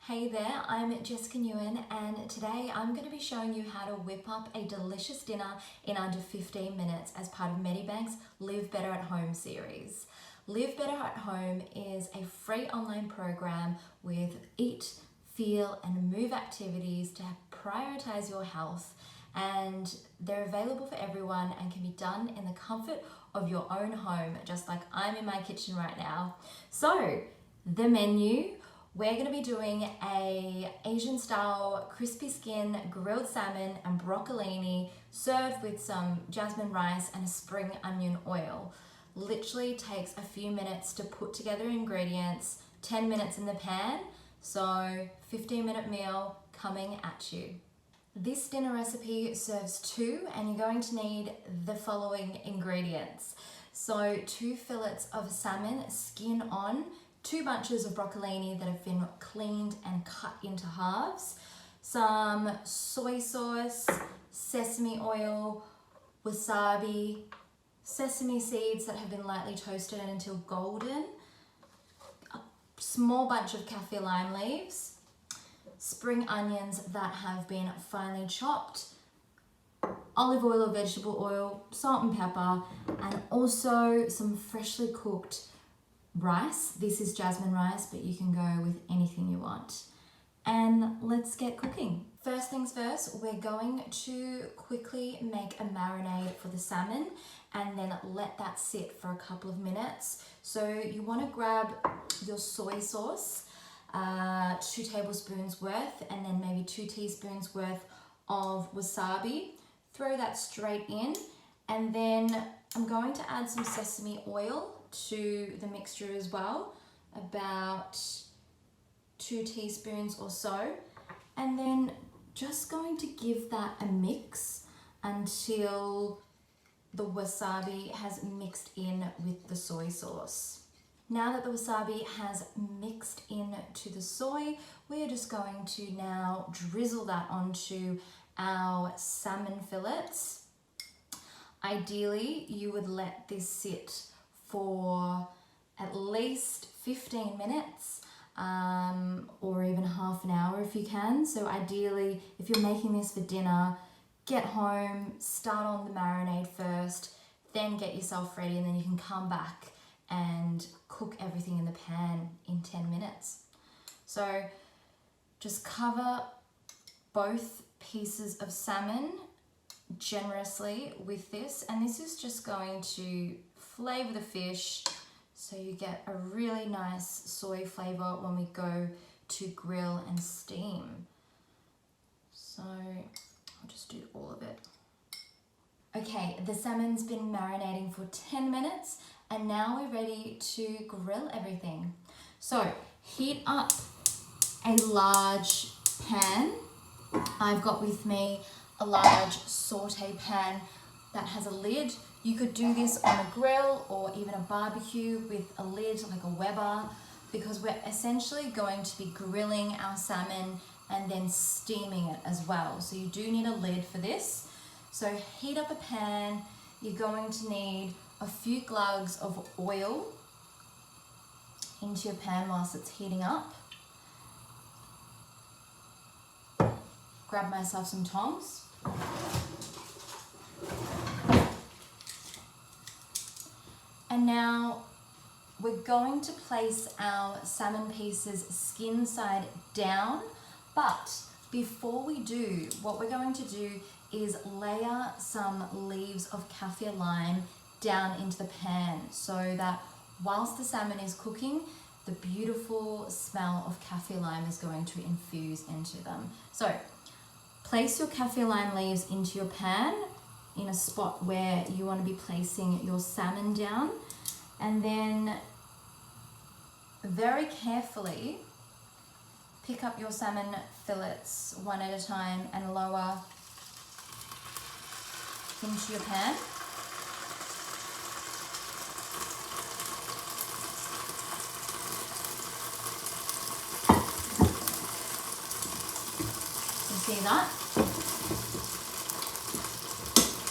Hey there, I'm Jessica Nguyen, and today I'm going to be showing you how to whip up a delicious dinner in under 15 minutes as part of Medibank's Live Better at Home series. Live Better at Home is a free online program with eat, feel and move activities to prioritize your health, and they're available for everyone and can be done in the comfort of your own home, just like I'm in my kitchen right now. So, the menu. We're going to be doing a Asian style crispy skin grilled salmon and broccolini served with some jasmine rice and a spring onion oil. Literally takes a few minutes to put together ingredients, 10 minutes in the pan, so 15-minute meal coming at you. This dinner recipe serves two, and you're going to need the following ingredients. So 2 fillets of salmon, skin on, 2 bunches of broccolini that have been cleaned and cut into halves, some soy sauce, sesame oil, wasabi, sesame seeds that have been lightly toasted until golden, a small bunch of kaffir lime leaves, spring onions that have been finely chopped, olive oil or vegetable oil, salt and pepper, and also some freshly cooked rice. This is jasmine rice, but you can go with anything you want. And let's get cooking. First things first, we're going to quickly make a marinade for the salmon and then let that sit for a couple of minutes. So you want to grab your soy sauce, 2 tablespoons worth, and then maybe 2 teaspoons worth of wasabi. Throw that straight in, and then I'm going to add some sesame oil to the mixture as well, about 2 teaspoons or so, and then just going to give that a mix until the wasabi has mixed in with the soy sauce. Now that the wasabi has mixed in to the soy, we're just going to now drizzle that onto our salmon fillets. Ideally, you would let this sit for at least 15 minutes or even half an hour if you can. So ideally, if you're making this for dinner, get home, start on the marinade first, then get yourself ready, and then you can come back and cook everything in the pan in 10 minutes. So just cover both pieces of salmon generously with this, and this is just going to flavor the fish so you get a really nice soy flavor when we go to grill and steam. So I'll just do all of it. Okay, the salmon's been marinating for 10 minutes and now we're ready to grill everything. So heat up a large pan. I've got with me a large saute pan that has a lid. You could do this on a grill or even a barbecue with a lid like a Weber, because we're essentially going to be grilling our salmon and then steaming it as well. So you do need a lid for this. So heat up a pan. You're going to need a few glugs of oil into your pan whilst it's heating up. Grab myself some tongs. And now we're going to place our salmon pieces skin side down, but before we do, what we're going to do is layer some leaves of kaffir lime down into the pan so that whilst the salmon is cooking, the beautiful smell of kaffir lime is going to infuse into them. So place your kaffir lime leaves into your pan in a spot where you want to be placing your salmon down, and then very carefully pick up your salmon fillets one at a time and lower into your pan. You see that?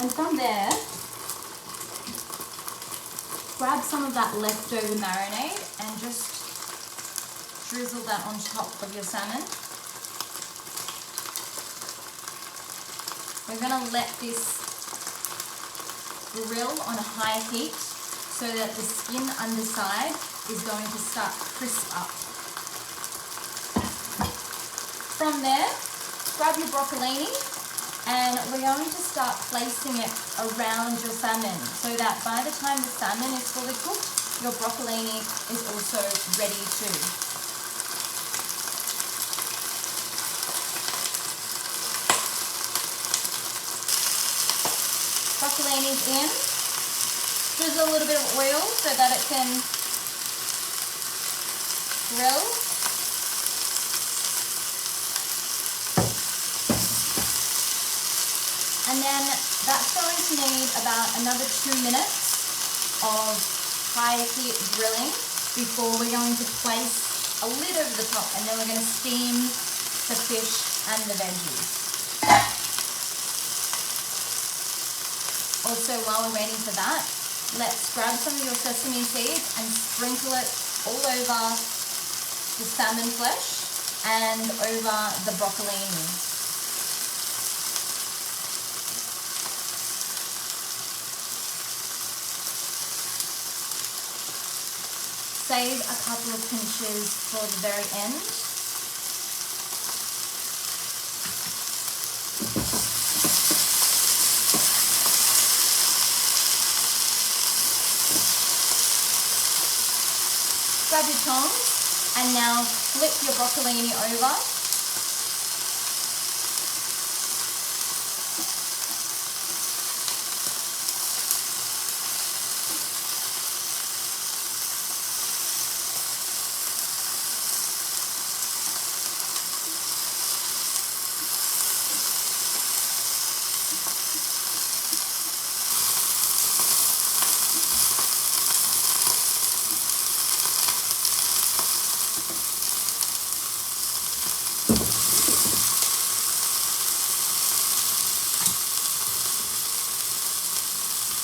And from there, grab some of that leftover marinade and just drizzle that on top of your salmon. We're going to let this grill on a high heat so that the skin underside is going to start crisp up. From there, grab your broccolini and we're going to start placing it around your salmon so that by the time the salmon is fully cooked, your broccolini is also ready too. Broccolini's in. Drizzle a little bit of oil so that it can grill. And then that's going to need about another 2 minutes of high heat grilling before we're going to place a lid over the top, and then we're going to steam the fish and the veggies. Also, while we're waiting for that, let's grab some of your sesame seeds and sprinkle it all over the salmon flesh and over the broccolini. Save a couple of pinches for the very end. Grab your tongs and now flip your broccolini over.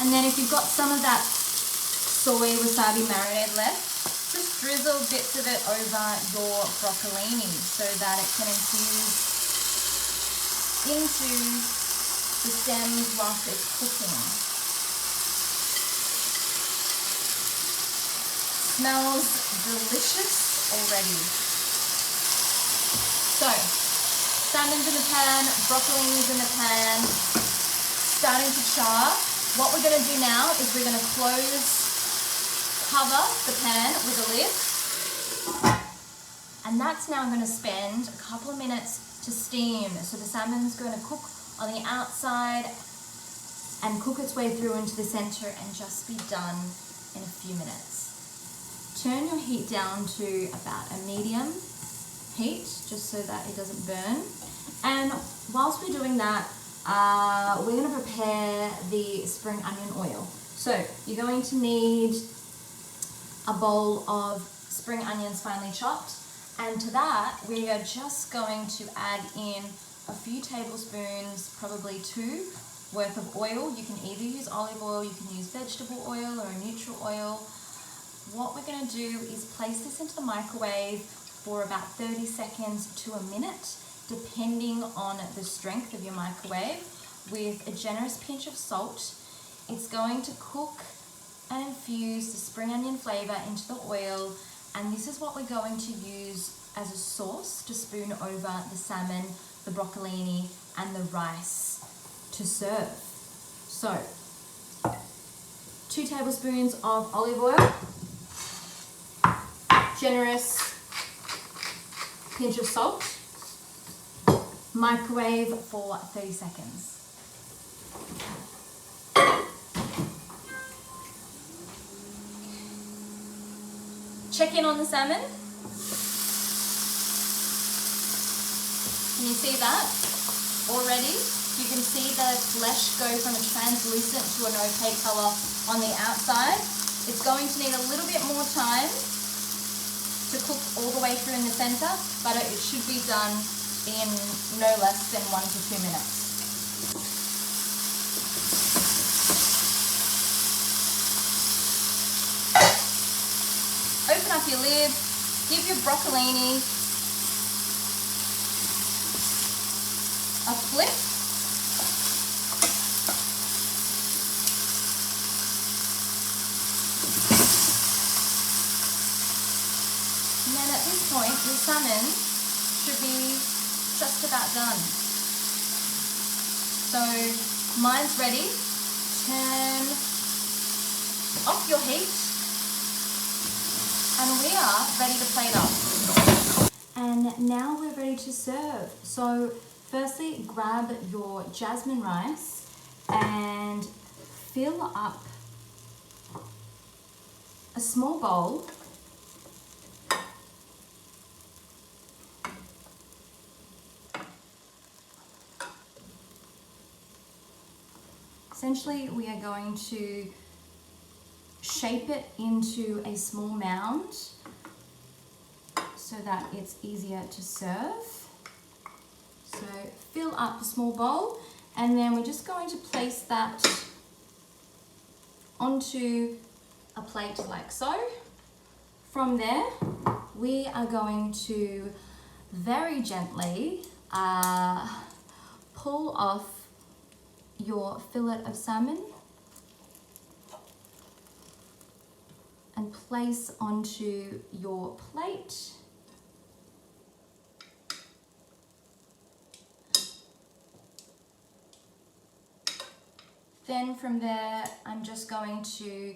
And then if you've got some of that soy wasabi marinade left, just drizzle bits of it over your broccolini so that it can infuse into the stems whilst it's cooking. Smells delicious already. So, salmon's in the pan, broccolini's in the pan, starting to char. What we're going to do now is we're going to cover the pan with a lid, and that's now going to spend a couple of minutes to steam. So the salmon's going to cook on the outside and cook its way through into the center and just be done in a few minutes. Turn your heat down to about a medium heat just so that it doesn't burn. And whilst we're doing that, we're going to prepare the spring onion oil. So you're going to need a bowl of spring onions finely chopped, and to that we are just going to add in a few tablespoons, probably 2, worth of oil. You can either use olive oil, you can use vegetable oil or a neutral oil. What we're going to do is place this into the microwave for about 30 seconds to a minute, depending on the strength of your microwave, with a generous pinch of salt. It's going to cook and infuse the spring onion flavor into the oil, and this is what we're going to use as a sauce to spoon over the salmon, the broccolini, and the rice to serve. So, 2 tablespoons of olive oil, generous pinch of salt, microwave for 30 seconds. Check in on the salmon. Can you see that already? You can see the flesh go from a translucent to an opaque color on the outside. It's going to need a little bit more time to cook all the way through in the center, but it should be done in no less than 1 to 2 minutes. Open up your lid, Give your broccolini a flip. And then at this point, your salmon should be just about done. So mine's ready. Turn off your heat and we are ready to plate up. And now we're ready to serve. So firstly, grab your jasmine rice and fill up a small bowl . Essentially, we are going to shape it into a small mound so that it's easier to serve. So fill up a small bowl and then we're just going to place that onto a plate like so. From there, we are going to very gently pull off your fillet of salmon and place onto your plate. Then from there, I'm just going to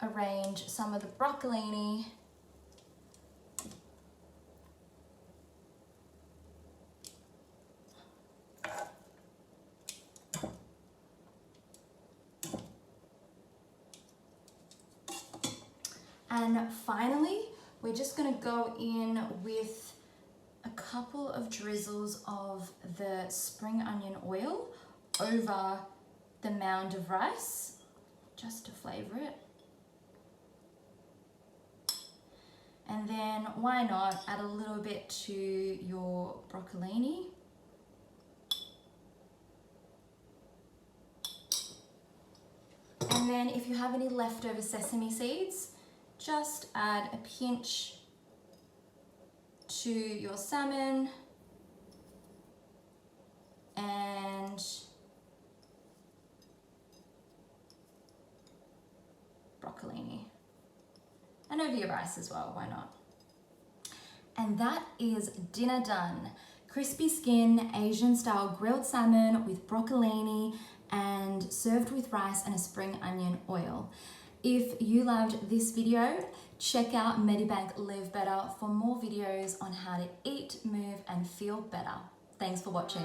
arrange some of the broccolini and finally, we're just going to go in with a couple of drizzles of the spring onion oil over the mound of rice, just to flavor it. And then why not add a little bit to your broccolini. And then if you have any leftover sesame seeds, just add a pinch to your salmon and broccolini. And over your rice as well, why not? And that is dinner done. Crispy skin, Asian style grilled salmon with broccolini and served with rice and a spring onion oil. If you loved this video, check out Medibank Live Better for more videos on how to eat, move and feel better. Thanks for watching.